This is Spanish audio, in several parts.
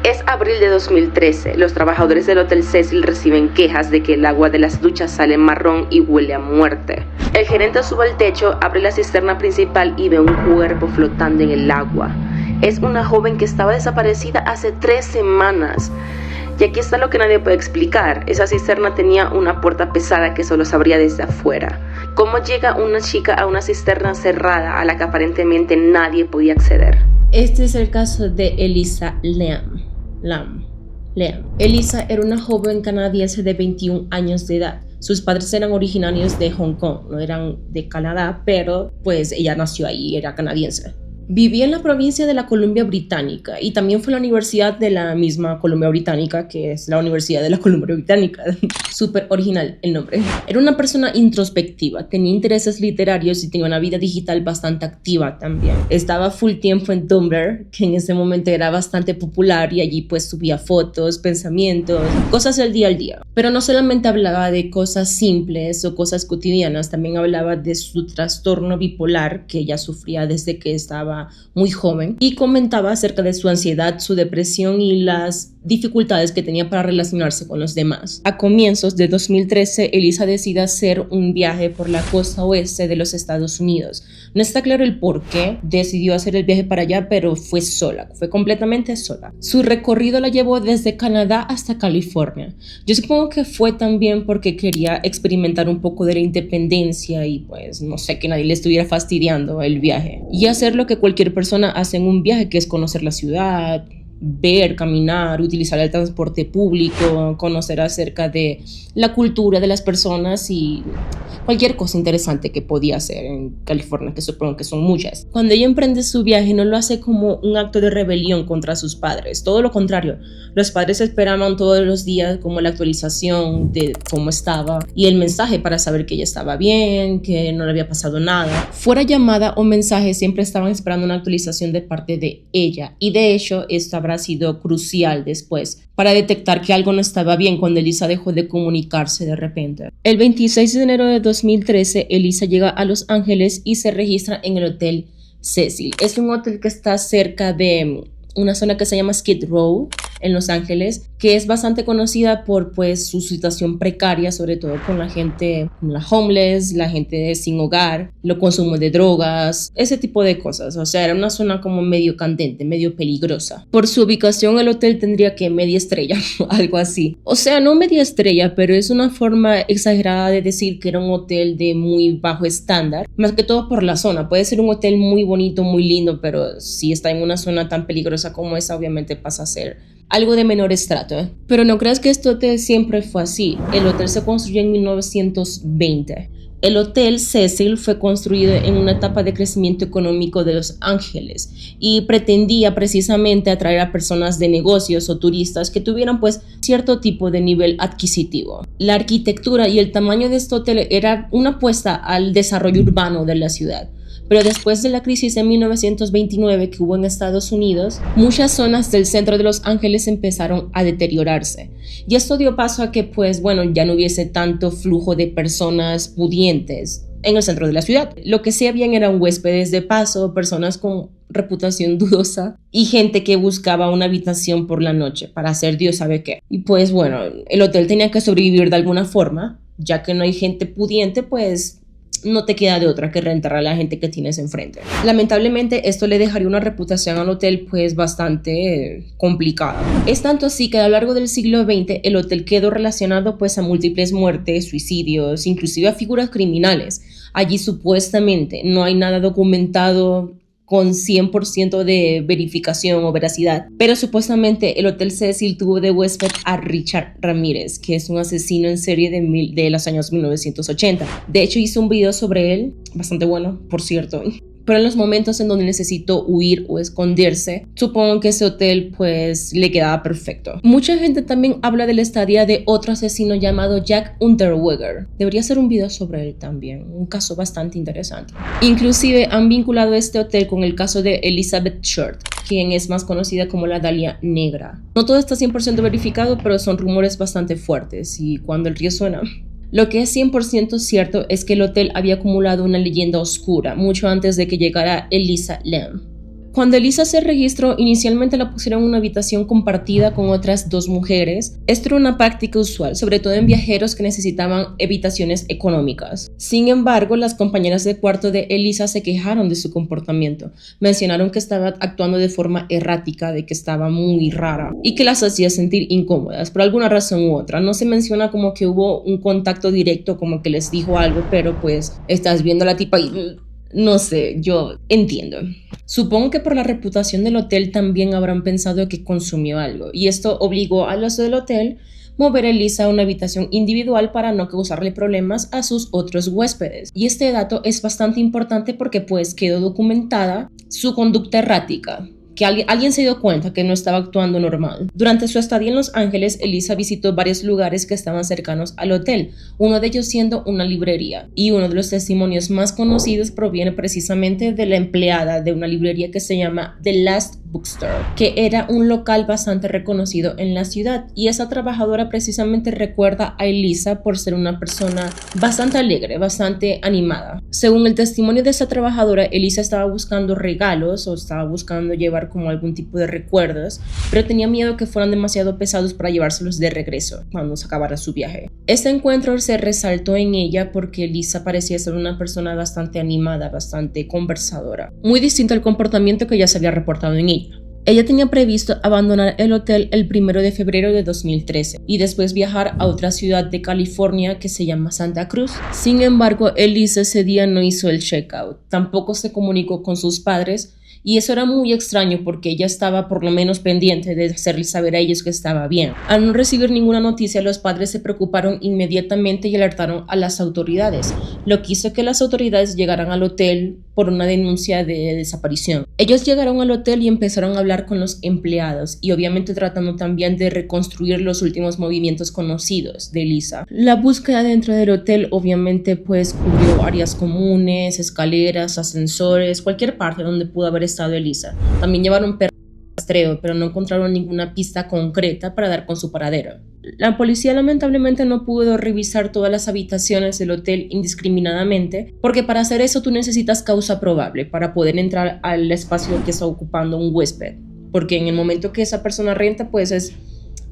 Es abril de 2013. Los trabajadores del Hotel Cecil reciben quejas de que el agua de las duchas sale marrón y huele a muerte. El gerente sube al techo, abre la cisterna principal y ve un cuerpo flotando en el agua. Es una joven que estaba desaparecida hace 3 semanas. Y aquí está lo que nadie puede explicar. Esa cisterna tenía una puerta pesada que solo se abría desde afuera. ¿Cómo llega una chica a una cisterna cerrada a la que aparentemente nadie podía acceder? Este es el caso de Elisa Lam. Elisa era una joven canadiense de 21 años de edad. Sus padres eran originarios de Hong Kong, no eran de Canadá, pero pues ella nació ahí, era canadiense. Vivía en la provincia de la Columbia Británica y también fue a la universidad de la misma Columbia Británica, que es la Universidad de la Columbia Británica. Súper original el nombre. Era una persona introspectiva, tenía intereses literarios y tenía una vida digital bastante activa también. Estaba full tiempo en Tumblr, que en ese momento era bastante popular, y allí pues subía fotos, pensamientos, cosas del día al día. Pero no solamente hablaba de cosas simples o cosas cotidianas, también hablaba de su trastorno bipolar que ella sufría desde que estaba muy joven, y comentaba acerca de su ansiedad, su depresión y las dificultades que tenía para relacionarse con los demás. A comienzos de 2013, Elisa decide hacer un viaje por la costa oeste de los Estados Unidos. No está claro el por qué decidió hacer el viaje para allá, pero fue sola, fue completamente sola. Su recorrido la llevó desde Canadá hasta California. Yo supongo que fue también porque quería experimentar un poco de la independencia y pues no sé, que nadie le estuviera fastidiando el viaje. Y hacer lo que cualquier persona hace en un viaje, que es conocer la ciudad, ver, caminar, utilizar el transporte público, conocer acerca de la cultura de las personas y cualquier cosa interesante que podía hacer en California, que supongo que son muchas. Cuando ella emprende su viaje, no lo hace como un acto de rebelión contra sus padres, todo lo contrario. Los padres esperaban todos los días como la actualización de cómo estaba y el mensaje para saber que ella estaba bien, que no le había pasado nada. Fuera llamada o mensaje, siempre estaban esperando una actualización de parte de ella, y de hecho esto habrá sido crucial después para detectar que algo no estaba bien cuando Elisa dejó de comunicarse de repente. El 26 de enero de 2013, Elisa llega a Los Ángeles y se registra en el Hotel Cecil. Es un hotel que está cerca de una zona que se llama Skid Row en Los Ángeles, que es bastante conocida por pues su situación precaria, sobre todo con la gente, la homeless, la gente sin hogar, lo consumo de drogas, ese tipo de cosas. O sea, era una zona como medio candente, medio peligrosa. Por su ubicación, el hotel tendría que media estrella, algo así. O sea, no media estrella, pero es una forma exagerada de decir que era un hotel de muy bajo estándar, más que todo por la zona. Puede ser un hotel muy bonito, muy lindo, pero si está en una zona tan peligrosa como esa, obviamente pasa a ser algo de menor estrato, ¿eh? Pero no creas que este hotel siempre fue así. El hotel se construyó en 1920. El Hotel Cecil fue construido en una etapa de crecimiento económico de Los Ángeles y pretendía precisamente atraer a personas de negocios o turistas que tuvieran pues cierto tipo de nivel adquisitivo. La arquitectura y el tamaño de este hotel era una apuesta al desarrollo urbano de la ciudad. Pero después de la crisis en 1929 que hubo en Estados Unidos, muchas zonas del centro de Los Ángeles empezaron a deteriorarse. Y esto dio paso a que, pues bueno, ya no hubiese tanto flujo de personas pudientes en el centro de la ciudad. Lo que sí habían eran huéspedes de paso, personas con reputación dudosa y gente que buscaba una habitación por la noche para hacer Dios sabe qué. Y pues bueno, el hotel tenía que sobrevivir de alguna forma, ya que no hay gente pudiente, pues no te queda de otra que rentar a la gente que tienes enfrente. Lamentablemente esto le dejaría una reputación al hotel pues bastante complicada. Es tanto así que a lo largo del siglo XX el hotel quedó relacionado pues a múltiples muertes, suicidios, inclusive a figuras criminales. Allí supuestamente no hay nada documentado con 100% de verificación o veracidad, pero supuestamente el Hotel Cecil tuvo de huésped a Richard Ramírez, que es un asesino en serie de los años 1980. De hecho, hizo un video sobre él, bastante bueno, por cierto. Pero en los momentos en donde necesitó huir o esconderse, supongo que ese hotel pues le quedaba perfecto. Mucha gente también habla de la estadía de otro asesino llamado Jack Unterweger. Debería hacer un video sobre él también, un caso bastante interesante. Inclusive han vinculado este hotel con el caso de Elizabeth Short, quien es más conocida como la Dalia Negra. No todo está 100% verificado, pero son rumores bastante fuertes y cuando el río suena... Lo que es 100% cierto es que el hotel había acumulado una leyenda oscura mucho antes de que llegara Elisa Lam. Cuando Elisa se registró, inicialmente la pusieron en una habitación compartida con otras 2 mujeres. Esto era una práctica usual, sobre todo en viajeros que necesitaban habitaciones económicas. Sin embargo, las compañeras de cuarto de Elisa se quejaron de su comportamiento. Mencionaron que estaba actuando de forma errática, de que estaba muy rara y que las hacía sentir incómodas por alguna razón u otra. No se menciona como que hubo un contacto directo, como que les dijo algo, pero pues estás viendo a la tipa y... no sé, yo entiendo. Supongo que por la reputación del hotel también habrán pensado que consumió algo, y esto obligó a los del hotel mover a Elisa a una habitación individual para no causarle problemas a sus otros huéspedes. Y este dato es bastante importante porque pues quedó documentada su conducta errática, que alguien se dio cuenta que no estaba actuando normal. Durante su estadía en Los Ángeles, Elisa visitó varios lugares que estaban cercanos al hotel, uno de ellos siendo una librería, y uno de los testimonios más conocidos proviene precisamente de la empleada de una librería que se llama The Last Bookstore, que era un local bastante reconocido en la ciudad, y esa trabajadora precisamente recuerda a Elisa por ser una persona bastante alegre, bastante animada. Según el testimonio de esa trabajadora, Elisa estaba buscando regalos o estaba buscando llevar como algún tipo de recuerdos, pero tenía miedo que fueran demasiado pesados para llevárselos de regreso cuando se acabara su viaje. Este encuentro se resaltó en ella porque Elisa parecía ser una persona bastante animada, bastante conversadora, muy distinto al comportamiento que ya se había reportado en ella. Ella tenía previsto abandonar el hotel el 1 de febrero de 2013 y después viajar a otra ciudad de California que se llama Santa Cruz. Sin embargo, Elisa ese día no hizo el checkout, tampoco se comunicó con sus padres. Y eso era muy extraño porque ella estaba por lo menos pendiente de hacerles saber a ellos que estaba bien. Al no recibir ninguna noticia, los padres se preocuparon inmediatamente y alertaron a las autoridades, lo que hizo que las autoridades llegaran al hotel por una denuncia de desaparición. Ellos llegaron al hotel y empezaron a hablar con los empleados y obviamente tratando también de reconstruir los últimos movimientos conocidos de Elisa. La búsqueda dentro del hotel obviamente pues cubrió áreas comunes, escaleras, ascensores, cualquier parte donde pudo haber estado Elisa. También llevaron perros de rastreo, pero no encontraron ninguna pista concreta para dar con su paradero. La policía lamentablemente no pudo revisar todas las habitaciones del hotel indiscriminadamente, porque para hacer eso tú necesitas causa probable para poder entrar al espacio que está ocupando un huésped, porque en el momento que esa persona renta pues es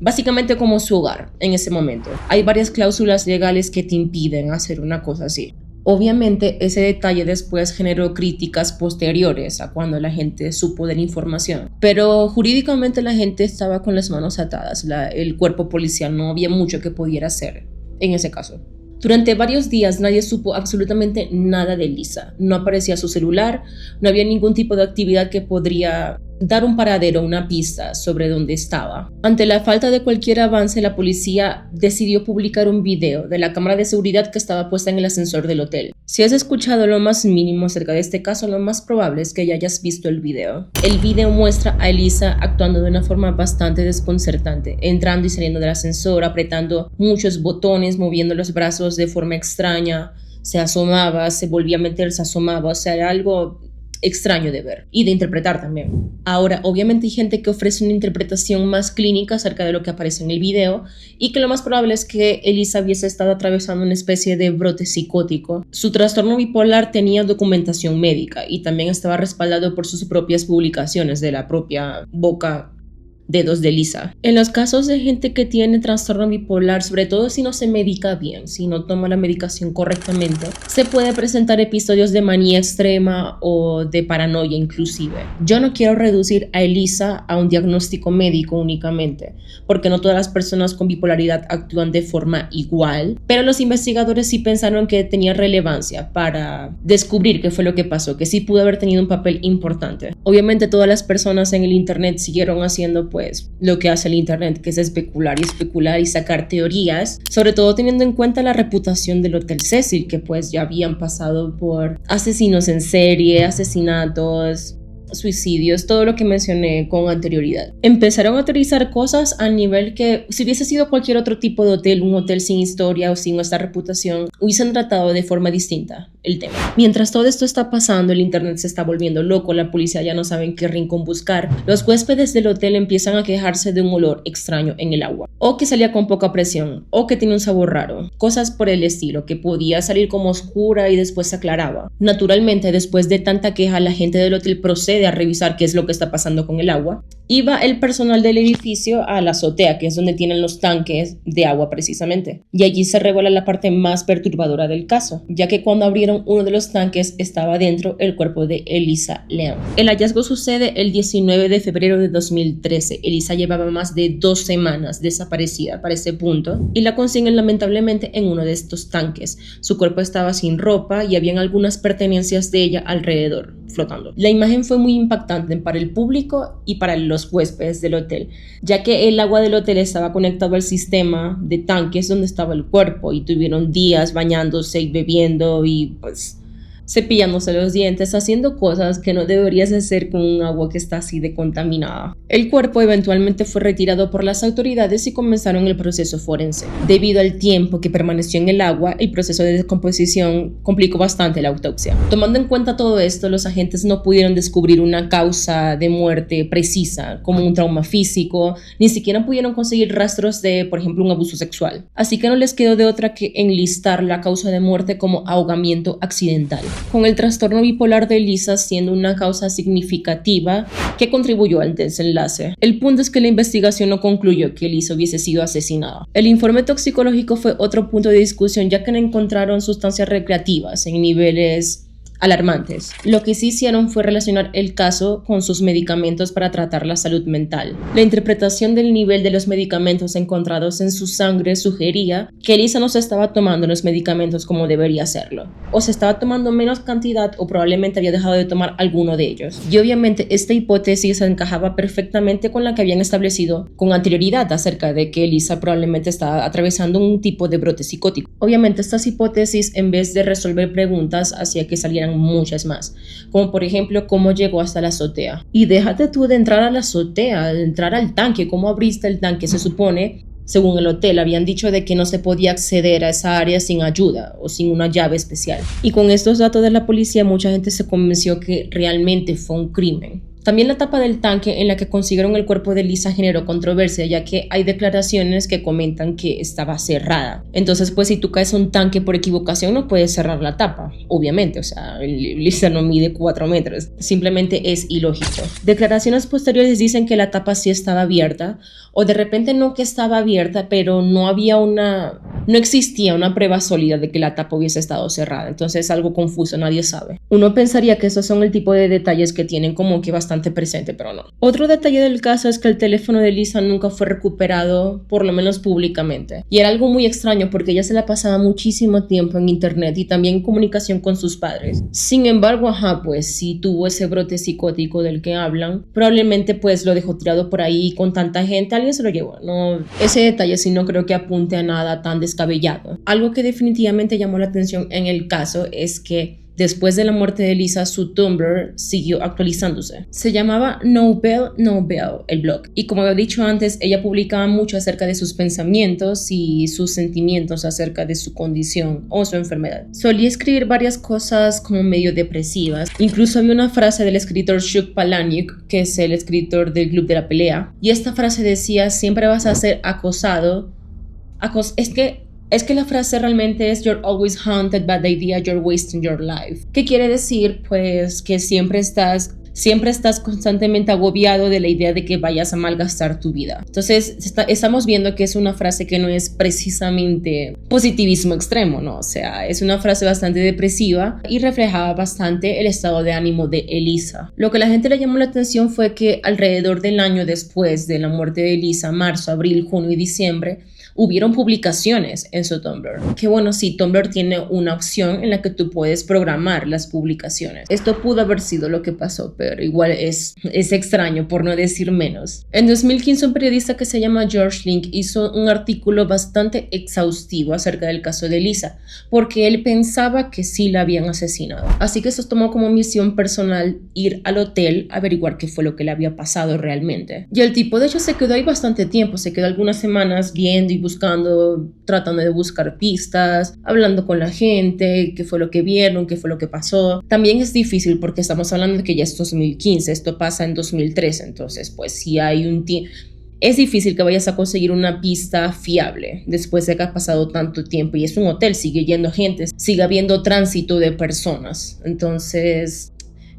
básicamente como su hogar en ese momento. Hay varias cláusulas legales que te impiden hacer una cosa así. Obviamente ese detalle después generó críticas posteriores a cuando la gente supo de la información, pero jurídicamente la gente estaba con las manos atadas, el cuerpo policial no había mucho que pudiera hacer en ese caso. Durante varios días nadie supo absolutamente nada de Elisa, no aparecía su celular, no había ningún tipo de actividad que podría dar un paradero, una pista sobre dónde estaba. Ante la falta de cualquier avance, la policía decidió publicar un video de la cámara de seguridad que estaba puesta en el ascensor del hotel. Si has escuchado lo más mínimo acerca de este caso, lo más probable es que ya hayas visto el video. El video muestra a Elisa actuando de una forma bastante desconcertante, entrando y saliendo del ascensor, apretando muchos botones, moviendo los brazos de forma extraña, se asomaba, se volvía a meter, se asomaba, o sea, era algo extraño de ver y de interpretar también. Ahora, obviamente hay gente que ofrece una interpretación más clínica acerca de lo que aparece en el video y que lo más probable es que Elisa hubiese estado atravesando una especie de brote psicótico. Su trastorno bipolar tenía documentación médica y también estaba respaldado por sus propias publicaciones de la propia boca dedos de Elisa. En los casos de gente que tiene trastorno bipolar, sobre todo si no se medica bien, si no toma la medicación correctamente, se puede presentar episodios de manía extrema o de paranoia inclusive. Yo no quiero reducir a Elisa a un diagnóstico médico únicamente, porque no todas las personas con bipolaridad actúan de forma igual, pero los investigadores sí pensaron que tenía relevancia para descubrir qué fue lo que pasó, que sí pudo haber tenido un papel importante. Obviamente todas las personas en el internet siguieron haciendo pues lo que hace el internet, que es especular y sacar teorías, sobre todo teniendo en cuenta la reputación del Hotel Cecil, que pues ya habían pasado por asesinos en serie, asesinatos, suicidios, todo lo que mencioné con anterioridad. Empezaron a teorizar cosas a nivel que si hubiese sido cualquier otro tipo de hotel, un hotel sin historia o sin esta reputación, hubiesen tratado de forma distinta el tema. Mientras todo esto está pasando, el internet se está volviendo loco, la policía ya no sabe en qué rincón buscar, los huéspedes del hotel empiezan a quejarse de un olor extraño en el agua, o que salía con poca presión, o que tiene un sabor raro, cosas por el estilo, que podía salir como oscura y después se aclaraba. Naturalmente, después de tanta queja, la gente del hotel procede a revisar qué es lo que está pasando con el agua. Iba el personal del edificio a la azotea, que es donde tienen los tanques de agua precisamente, y allí se revela la parte más perturbadora del caso, ya que cuando abrieron uno de los tanques estaba dentro el cuerpo de Elisa Lam. El hallazgo sucede el 19 de febrero de 2013. Elisa llevaba más de 2 semanas desaparecida para ese punto y la consiguen lamentablemente en uno de estos tanques. Su cuerpo estaba sin ropa y habían algunas pertenencias de ella alrededor, flotando. La imagen fue muy impactante para el público y para los huéspedes del hotel, ya que el agua del hotel estaba conectado al sistema de tanques donde estaba el cuerpo y tuvieron días bañándose y bebiendo y pues cepillándose los dientes, haciendo cosas que no deberías hacer con un agua que está así de contaminada. El cuerpo eventualmente fue retirado por las autoridades y comenzaron el proceso forense. Debido al tiempo que permaneció en el agua, el proceso de descomposición complicó bastante la autopsia. Tomando en cuenta todo esto, los agentes no pudieron descubrir una causa de muerte precisa, como un trauma físico, ni siquiera pudieron conseguir rastros de, por ejemplo, un abuso sexual. Así que no les quedó de otra que enlistar la causa de muerte como ahogamiento accidental, con el trastorno bipolar de Elisa siendo una causa significativa que contribuyó al desenlace. El punto es que la investigación no concluyó que Elisa hubiese sido asesinada. El informe toxicológico fue otro punto de discusión, ya que no encontraron sustancias recreativas en niveles alarmantes. Lo que sí hicieron fue relacionar el caso con sus medicamentos para tratar la salud mental. La interpretación del nivel de los medicamentos encontrados en su sangre sugería que Elisa no se estaba tomando los medicamentos como debería hacerlo, o se estaba tomando menos cantidad o probablemente había dejado de tomar alguno de ellos. Y obviamente esta hipótesis encajaba perfectamente con la que habían establecido con anterioridad acerca de que Elisa probablemente estaba atravesando un tipo de brote psicótico. Obviamente estas hipótesis, en vez de resolver preguntas, hacía que salieran muchas más, como por ejemplo cómo llegó hasta la azotea. Y déjate tú de entrar a la azotea, de entrar al tanque, cómo abriste el tanque. Se supone, según el hotel, habían dicho de que no se podía acceder a esa área sin ayuda o sin una llave especial. Y con estos datos de la policía, mucha gente se convenció que realmente fue un crimen. También la tapa del tanque en la que consiguieron el cuerpo de Elisa generó controversia, ya que hay declaraciones que comentan que estaba cerrada. Entonces, pues si tú caes a un tanque por equivocación, no puedes cerrar la tapa, obviamente. O sea, Elisa no mide 4 metros. Simplemente es ilógico. Declaraciones posteriores dicen que la tapa sí estaba abierta, o de repente no que estaba abierta, pero no existía una prueba sólida de que la tapa hubiese estado cerrada. Entonces es algo confuso, nadie sabe. Uno pensaría que esos son el tipo de detalles que tienen como que bastante presente, pero no. Otro detalle del caso es que el teléfono de Elisa nunca fue recuperado, por lo menos públicamente. Y era algo muy extraño porque ella se la pasaba muchísimo tiempo en internet y también en comunicación con sus padres. Sin embargo, pues si tuvo ese brote psicótico del que hablan, probablemente pues lo dejó tirado por ahí con tanta gente, alguien se lo llevó. No, ese detalle sí no creo que apunte a nada tan descabellado. Algo que definitivamente llamó la atención en el caso es que después de la muerte de Elisa, su Tumblr siguió actualizándose. Se llamaba No Bell, el blog. Y como había dicho antes, ella publicaba mucho acerca de sus pensamientos y sus sentimientos acerca de su condición o su enfermedad. Solía escribir varias cosas como medio depresivas. Incluso había una frase del escritor Chuck Palahniuk, que es el escritor del Club de la Pelea. Y esta frase decía: siempre vas a ser acosado. Es que la frase realmente es "You're always haunted by the idea you're wasting your life". ¿Qué quiere decir? Pues que siempre estás constantemente agobiado de la idea de que vayas a malgastar tu vida. Entonces estamos viendo que es una frase que no es precisamente positivismo extremo, ¿no? O sea, es una frase bastante depresiva y reflejaba bastante el estado de ánimo de Elisa. Lo que a la gente le llamó la atención fue que alrededor del año después de la muerte de Elisa, marzo, abril, junio y diciembre, hubieron publicaciones en su Tumblr. Que bueno, sí, Tumblr tiene una opción en la que tú puedes programar las publicaciones. Esto pudo haber sido lo que pasó, pero igual es extraño, por no decir menos. En 2015 un periodista que se llama George Link hizo un artículo bastante exhaustivo acerca del caso de Lisa, porque él pensaba que sí la habían asesinado. Así que se tomó como misión personal ir al hotel a averiguar qué fue lo que le había pasado realmente. Y el tipo de hecho se quedó ahí bastante tiempo, se quedó algunas semanas viendo y buscando, tratando de buscar pistas, hablando con la gente, qué fue lo que vieron, qué fue lo que pasó. También es difícil porque estamos hablando de que ya es 2015, esto pasa en 2013, entonces pues si hay un tiempo, es difícil que vayas a conseguir una pista fiable después de que ha pasado tanto tiempo y es un hotel, sigue yendo gente, sigue habiendo tránsito de personas, entonces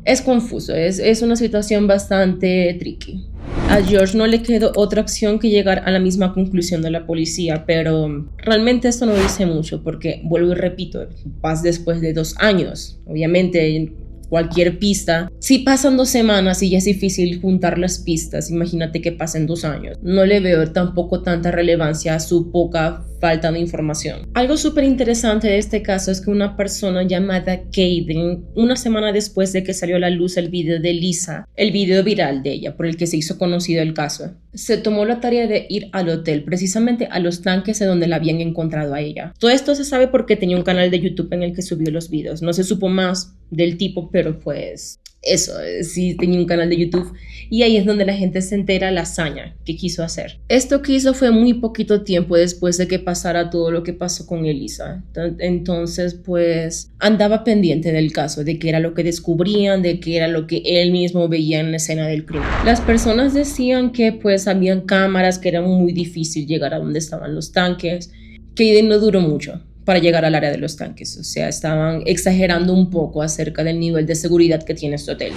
es confuso, es una situación bastante tricky. A George no le quedó otra opción que llegar a la misma conclusión de la policía, pero realmente esto no dice mucho porque, vuelvo y repito, vas después de 2 años. Obviamente, cualquier pista, si pasan 2 semanas y ya es difícil juntar las pistas, imagínate que pasen 2 años. No le veo tampoco tanta relevancia a su poca falta de información. Algo súper interesante de este caso es que una persona llamada Kaden, una semana después de que salió a la luz el video de Lisa, el video viral de ella por el que se hizo conocido el caso, se tomó la tarea de ir al hotel, precisamente a los tanques de donde la habían encontrado a ella. Todo esto se sabe porque tenía un canal de YouTube en el que subió los videos. No se supo más del tipo, pero pues eso, sí tenía un canal de YouTube y ahí es donde la gente se entera la hazaña que quiso hacer. Esto que hizo fue muy poquito tiempo después de que pasara todo lo que pasó con Elisa. Entonces pues andaba pendiente del caso, de qué era lo que descubrían, de qué era lo que él mismo veía en la escena del crimen. Las personas decían que pues habían cámaras, que era muy difícil llegar a donde estaban los tanques, que no duró mucho para llegar al área de los tanques, o sea, estaban exagerando un poco acerca del nivel de seguridad que tiene este hotel.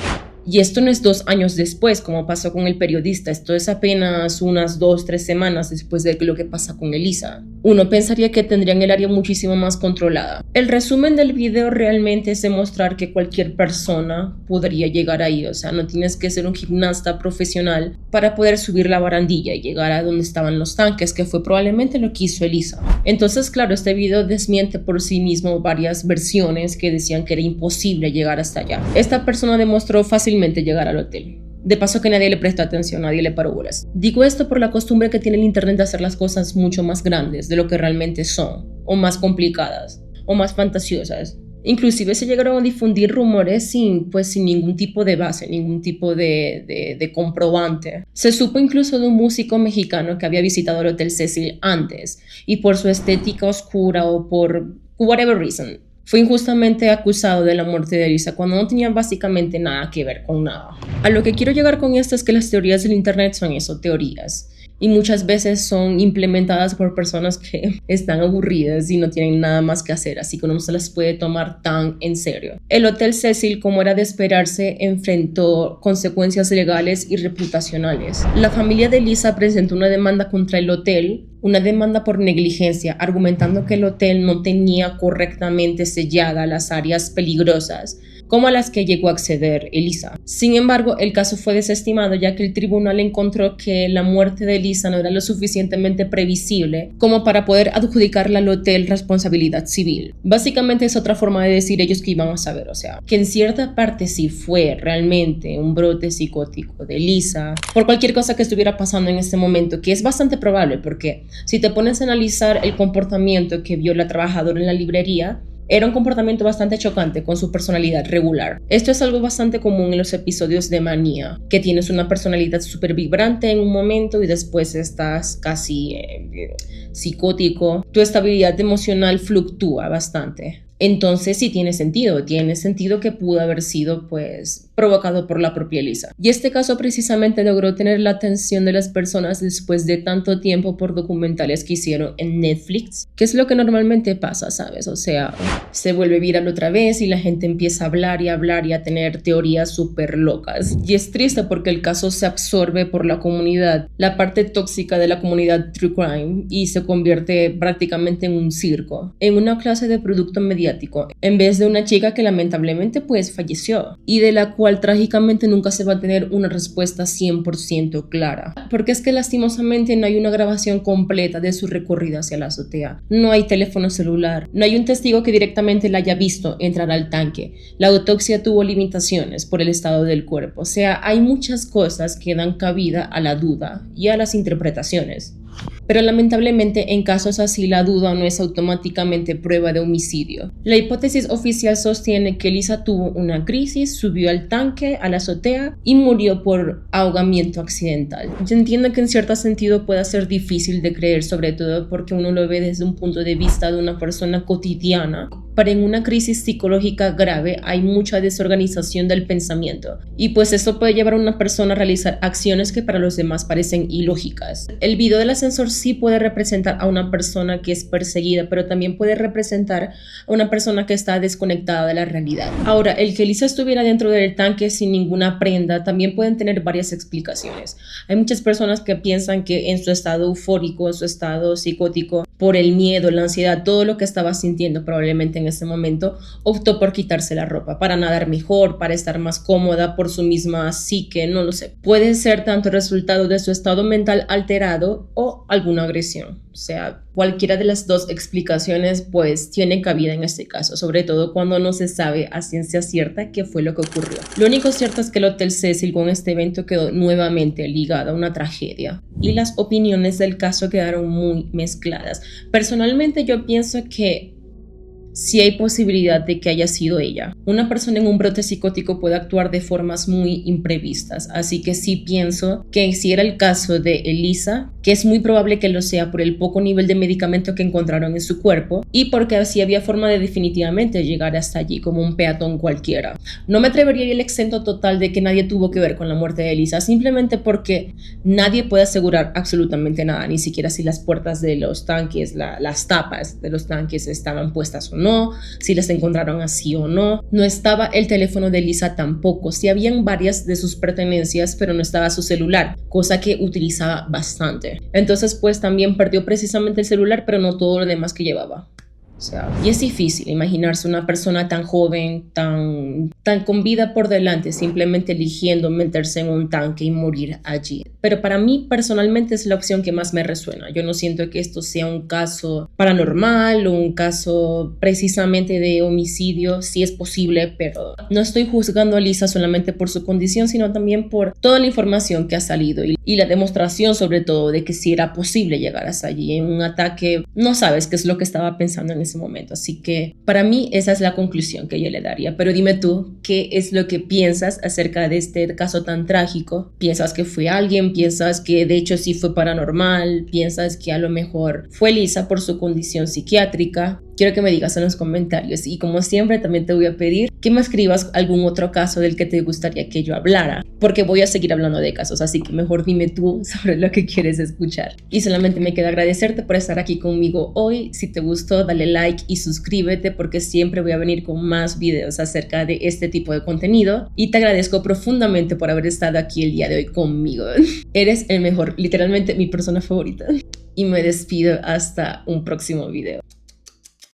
Y esto no es 2 años después, como pasó con el periodista, esto es apenas unas 2-3 semanas después de lo que pasa con Elisa. Uno pensaría que tendrían el área muchísimo más controlada. El resumen del video realmente es demostrar que cualquier persona podría llegar ahí, o sea, no tienes que ser un gimnasta profesional para poder subir la barandilla y llegar a donde estaban los tanques, que fue probablemente lo que hizo Elisa. Entonces, claro, este video desmiente por sí mismo varias versiones que decían que era imposible llegar hasta allá. Esta persona demostró fácilmente llegar al hotel. De paso que nadie le presta atención, nadie le paró bolas. Digo esto por la costumbre que tiene el internet de hacer las cosas mucho más grandes de lo que realmente son, o más complicadas, o más fantasiosas. Inclusive se llegaron a difundir rumores sin ningún tipo de base, ningún tipo de comprobante. Se supo incluso de un músico mexicano que había visitado el Hotel Cecil antes y por su estética oscura o por whatever reason, fue injustamente acusado de la muerte de Elisa cuando no tenía básicamente nada que ver con nada. A lo que quiero llegar con esto es que las teorías del internet son eso, teorías. Y muchas veces son implementadas por personas que están aburridas y no tienen nada más que hacer, así que uno no se las puede tomar tan en serio. El Hotel Cecil, como era de esperarse, enfrentó consecuencias legales y reputacionales. La familia de Lisa presentó una demanda contra el hotel, una demanda por negligencia, argumentando que el hotel no tenía correctamente selladas las áreas peligrosas, como a las que llegó a acceder Elisa. Sin embargo, el caso fue desestimado ya que el tribunal encontró que la muerte de Elisa no era lo suficientemente previsible como para poder adjudicarle al hotel responsabilidad civil. Básicamente es otra forma de decir ellos que iban a saber, o sea, que en cierta parte sí fue realmente un brote psicótico de Elisa por cualquier cosa que estuviera pasando en este momento, que es bastante probable porque si te pones a analizar el comportamiento que vio la trabajadora en la librería, era un comportamiento bastante chocante con su personalidad regular. Esto es algo bastante común en los episodios de manía, que tienes una personalidad súper vibrante en un momento y después estás casi psicótico. Tu estabilidad emocional fluctúa bastante. Entonces sí tiene sentido que pudo haber sido provocado por la propia Elisa. Y este caso precisamente logró tener la atención de las personas después de tanto tiempo por documentales que hicieron en Netflix, que es lo que normalmente pasa, ¿sabes? O sea, se vuelve viral otra vez y la gente empieza a hablar y a tener teorías súper locas. Y es triste porque el caso se absorbe por la comunidad, la parte tóxica de la comunidad True Crime, y se convierte prácticamente en un circo, en una clase de producto mediático mediático, en vez de una chica que lamentablemente pues falleció y de la cual trágicamente nunca se va a tener una respuesta 100% clara. Porque es que lastimosamente no hay una grabación completa de su recorrido hacia la azotea, no hay teléfono celular, no hay un testigo que directamente la haya visto entrar al tanque, la autopsia tuvo limitaciones por el estado del cuerpo, o sea, hay muchas cosas que dan cabida a la duda y a las interpretaciones. Pero lamentablemente en casos así la duda no es automáticamente prueba de homicidio. La hipótesis oficial sostiene que Elisa tuvo una crisis, subió al tanque, a la azotea y murió por ahogamiento accidental. Yo entiendo que en cierto sentido pueda ser difícil de creer, sobre todo porque uno lo ve desde un punto de vista de una persona cotidiana, pero en una crisis psicológica grave hay mucha desorganización del pensamiento y pues eso puede llevar a una persona a realizar acciones que para los demás parecen ilógicas. El video del ascensor sí puede representar a una persona que es perseguida, pero también puede representar a una persona que está desconectada de la realidad. Ahora, el que Elisa estuviera dentro del tanque sin ninguna prenda también pueden tener varias explicaciones. Hay muchas personas que piensan que en su estado eufórico, en su estado psicótico, por el miedo, la ansiedad, todo lo que estaba sintiendo probablemente en ese momento, optó por quitarse la ropa para nadar mejor, para estar más cómoda por su misma psique, no lo sé. Puede ser tanto resultado de su estado mental alterado o alguna agresión. O sea, cualquiera de las dos explicaciones pues tiene cabida en este caso, sobre todo cuando no se sabe a ciencia cierta qué fue lo que ocurrió. Lo único cierto es que el Hotel Cecil con este evento quedó nuevamente ligado a una tragedia y las opiniones del caso quedaron muy mezcladas. Personalmente yo pienso que sí hay posibilidad de que haya sido ella. Una persona en un brote psicótico puede actuar de formas muy imprevistas, así que sí pienso que si era el caso de Elisa, que es muy probable que lo sea por el poco nivel de medicamento que encontraron en su cuerpo y porque así había forma de definitivamente llegar hasta allí como un peatón cualquiera. No me atrevería a ir al exento total de que nadie tuvo que ver con la muerte de Elisa, simplemente porque nadie puede asegurar absolutamente nada, ni siquiera si las puertas de los tanques, las tapas de los tanques estaban puestas o no, si las encontraron así o no. No estaba el teléfono de Elisa tampoco, sí habían varias de sus pertenencias, pero no estaba su celular, cosa que utilizaba bastante. Entonces pues también perdió precisamente el celular, pero no todo lo demás que llevaba. O sea, y es difícil imaginarse una persona tan joven, tan con vida por delante, simplemente eligiendo meterse en un tanque y morir allí. Pero para mí personalmente es la opción que más me resuena. Yo no siento que esto sea un caso paranormal o un caso precisamente de homicidio. Sí es posible, pero no estoy juzgando a Lisa solamente por su condición, sino también por toda la información que ha salido y la demostración sobre todo de que sí era posible llegar hasta allí. En un ataque no sabes qué es lo que estaba pensando en ese momento. Así que para mí esa es la conclusión que yo le daría. Pero dime tú, ¿qué es lo que piensas acerca de este caso tan trágico? ¿Piensas que fue alguien? ¿Piensas que de hecho sí fue paranormal? ¿Piensas que a lo mejor fue Lisa por su condición psiquiátrica? Quiero que me digas en los comentarios y como siempre también te voy a pedir que me escribas algún otro caso del que te gustaría que yo hablara, porque voy a seguir hablando de casos, así que mejor dime tú sobre lo que quieres escuchar. Y solamente me queda agradecerte por estar aquí conmigo hoy. Si te gustó, dale like y suscríbete porque siempre voy a venir con más videos acerca de este tipo de contenido y te agradezco profundamente por haber estado aquí el día de hoy conmigo. Eres el mejor, literalmente mi persona favorita. Y me despido hasta un próximo video.